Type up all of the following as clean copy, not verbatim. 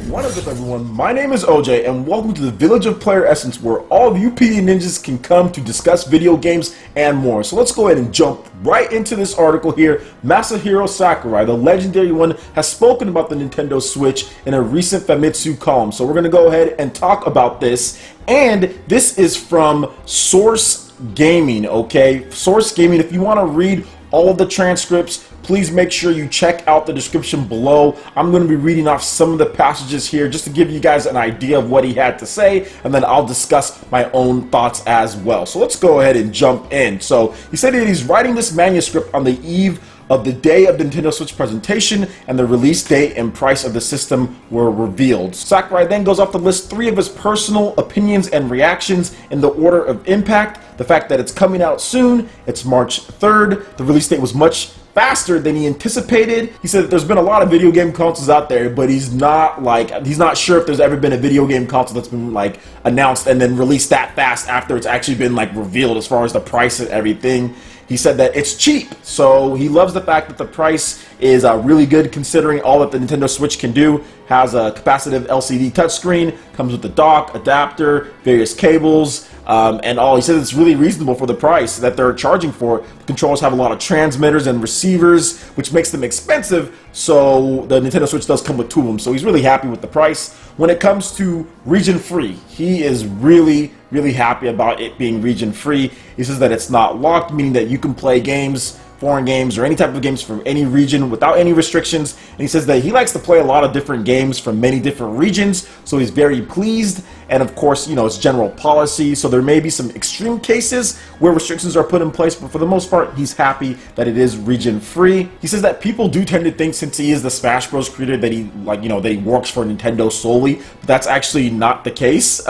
What is up, everyone? My name is OJ, and welcome to the Village of PlayerEssence, where all of you PE ninjas can come to discuss video games and more. So let's go ahead and jump right into this article here. Masahiro Sakurai, the legendary one, has spoken about the Nintendo Switch in a recent Famitsu column. So we're going to go ahead and talk about this. And this is from Source Gaming, okay? Source Gaming, if you want to read all of the transcripts, please make sure you check out the description below. I'm going to be reading off some of the passages here just to give you guys an idea of what he had to say, and then I'll discuss my own thoughts as well. So let's go ahead and jump in. So he said that he's writing this manuscript on the eve of the day of the Nintendo Switch presentation, and the release date and price of the system were revealed. Sakurai then goes off to list 3 of his personal opinions and reactions in the order of impact. The fact that it's coming out soon, it's March 3rd, the release date was much faster than he anticipated. He said that there's been a lot of video game consoles out there, but he's not sure if there's ever been a video game console that's been like announced and then released that fast after it's actually been like revealed as far as the price and everything. He said that it's cheap, so he loves the fact that the price is really good considering all that the Nintendo Switch can do. Has a capacitive LCD touchscreen, comes with the dock, adapter, various cables, and all. He said it's really reasonable for the price that they're charging for it. The controllers have a lot of transmitters and receivers, which makes them expensive, so the Nintendo Switch does come with 2 of them, so he's really happy with the price. When it comes to region-free, he is really happy about it being region-free. He says that it's not locked, meaning that you can play games, foreign games, or any type of games from any region without any restrictions. And he says that he likes to play a lot of different games from many different regions, so he's very pleased. And of course, you know, it's general policy, so there may be some extreme cases where restrictions are put in place, but for the most part, he's happy that it is region free. He says that people do tend to think, since he is the Smash Bros creator, that he that he works for Nintendo solely, but that's actually not the case.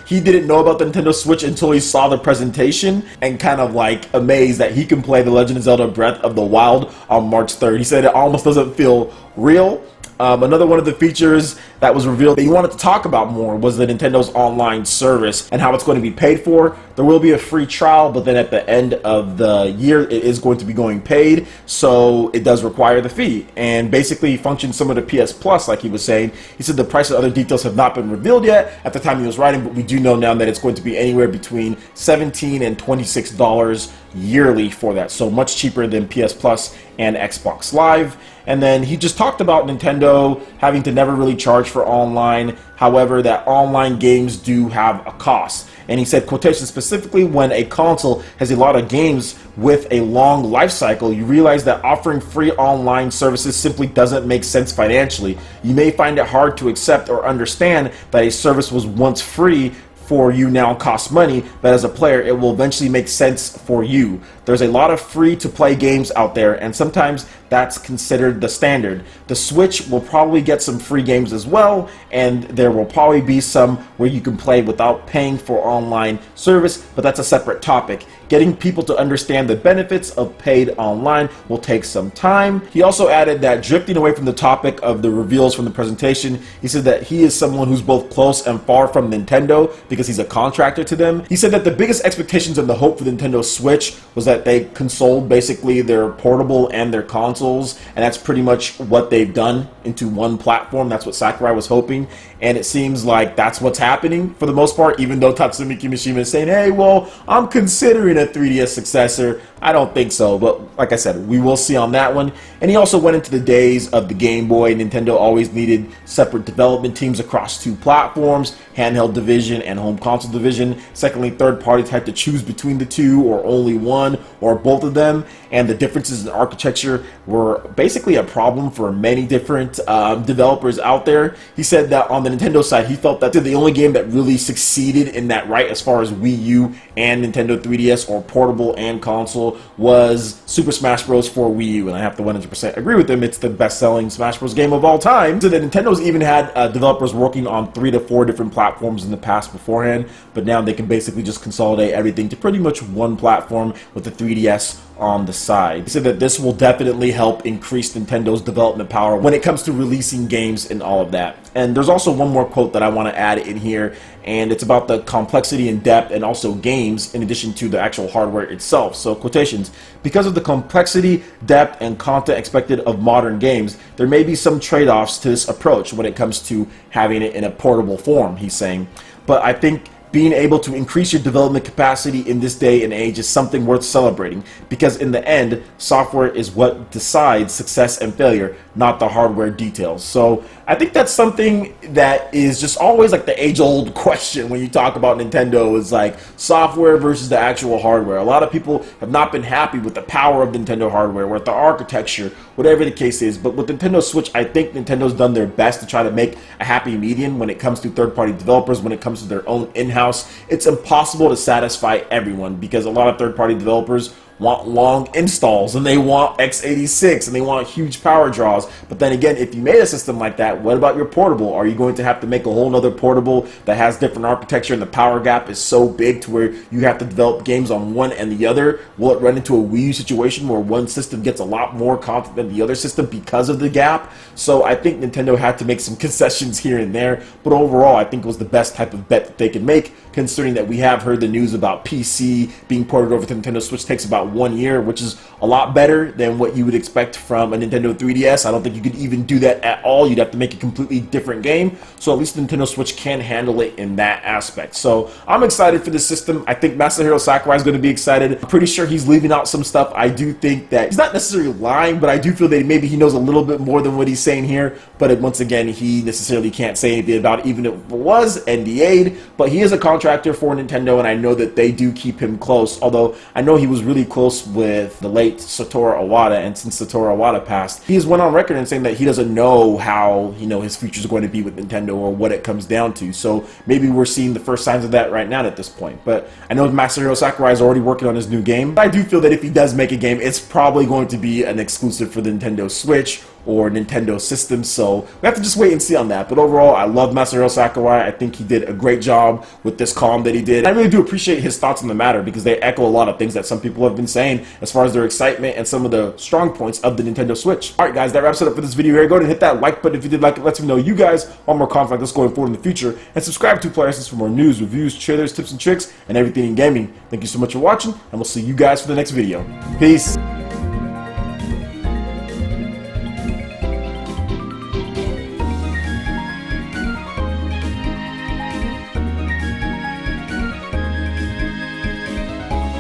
He didn't know about the Nintendo Switch until he saw the presentation and kind of like amazed that he can play The Legend of Zelda Breath of the Wild on March 3rd. He said it almost doesn't feel real. Another one of the features that was revealed that he wanted to talk about more was the Nintendo's online service and how it's going to be paid for. There will be a free trial, but then at the end of the year, it is going to be going paid, so it does require the fee, and basically functions similar to PS Plus, like he was saying. He said the price and other details have not been revealed yet at the time he was writing, but we do know now that it's going to be anywhere between $17 and $26 yearly for that, so much cheaper than PS Plus and Xbox Live. And then he just talked about Nintendo having to never really charge for online, however, that online games do have a cost. And he said, quotation specifically, when a console has a lot of games with a long life cycle, you realize that offering free online services simply doesn't make sense financially. You may find it hard to accept or understand that a service was once free for you now costs money, but as a player it will eventually make sense for you. There's a lot of free to play games out there, and sometimes that's considered the standard. The Switch will probably get some free games as well, and there will probably be some where you can play without paying for online service, but that's a separate topic. Getting people to understand the benefits of paid online will take some time. He also added that, drifting away from the topic of the reveals from the presentation, he said that he is someone who's both close and far from Nintendo because he's a contractor to them. He said that the biggest expectations and the hope for the Nintendo Switch was that they consoled basically their portable and their consoles, and that's pretty much what they've done into one platform. That's what Sakurai was hoping, and it seems like that's what's happening for the most part, even though Tatsumi Kimishima is saying, hey, well, I'm considering a 3DS successor. I don't think so, but like I said, we will see on that one. And he also went into the days of the Game Boy. Nintendo always needed separate development teams across 2 platforms, handheld division and home console division. Secondly, third parties had to choose between the 2 or only one or both of them, and the differences in architecture were basically a problem for many different developers out there. He said that on the Nintendo side, he felt that the only game that really succeeded in that right as far as Wii U and Nintendo 3DS or portable and console was Super Smash Bros. For Wii U, and I have to 100% agree with him. It's the best-selling Smash Bros. Game of all time. So that Nintendo's even had developers working on 3 to 4 different platforms in the past beforehand, but now they can basically just consolidate everything to pretty much one platform with the 3DS on the side. He said that this will definitely help increase Nintendo's development power when it comes to releasing games and all of that. And there's also one more quote that I want to add in here, and it's about the complexity and depth and also games in addition to the actual hardware itself. So quotations, because of the complexity, depth, and content expected of modern games, there may be some trade-offs to this approach when it comes to having it in a portable form, he's saying. But I think being able to increase your development capacity in this day and age is something worth celebrating, because in the end, software is what decides success and failure, not the hardware details. So I think that's something that is just always like the age-old question when you talk about Nintendo, is like software versus the actual hardware. A lot of people have not been happy with the power of Nintendo hardware, with the architecture, whatever the case is. But with Nintendo Switch, I think Nintendo's done their best to try to make a happy median when it comes to third-party developers, when it comes to their own in-house. It's impossible to satisfy everyone, because a lot of third-party developers want long installs and they want x86 and they want huge power draws. But then again, if you made a system like that, what about your portable? Are you going to have to make a whole nother portable that has different architecture and the power gap is so big to where you have to develop games on one and the other? Will it run into a Wii U situation where one system gets a lot more content than the other system because of the gap? So I think Nintendo had to make some concessions here and there, but overall I think it was the best type of bet that they could make, considering that we have heard the news about PC being ported over to Nintendo Switch takes about 1 year, which is a lot better than what you would expect from a Nintendo 3DS. I don't think you could even do that at all. You'd have to make a completely different game. So at least Nintendo Switch can handle it in that aspect. So I'm excited for this system. I think Masahiro Sakurai is going to be excited. I'm pretty sure he's leaving out some stuff. I do think that he's not necessarily lying, but I do feel that maybe he knows a little bit more than what he's saying here. But once again, he necessarily can't say anything about it, even if it was NDA'd. But he is a contractor for Nintendo, and I know that they do keep him close. Although I know he was really close with the late Satoru Iwata, and since Satoru Iwata passed, he has went on record and saying that he doesn't know how his future is going to be with Nintendo or what it comes down to. So maybe we're seeing the first signs of that right now at this point. But I know Masahiro Sakurai is already working on his new game. But I do feel that if he does make a game, it's probably going to be an exclusive for the Nintendo Switch or Nintendo systems, so we have to just wait and see on that. But overall, I love Masahiro Sakurai. I think he did a great job with this column that he did. I really do appreciate his thoughts on the matter, because they echo a lot of things that some people have been saying as far as their excitement and some of the strong points of the Nintendo Switch. Alright guys, that wraps it up for this video here. Go ahead and hit that like button if you did like it. Lets me know you guys want more content like this going forward in the future. And subscribe to PlayerEssence for more news, reviews, trailers, tips and tricks, and everything in gaming. Thank you so much for watching, and we'll see you guys for the next video. Peace!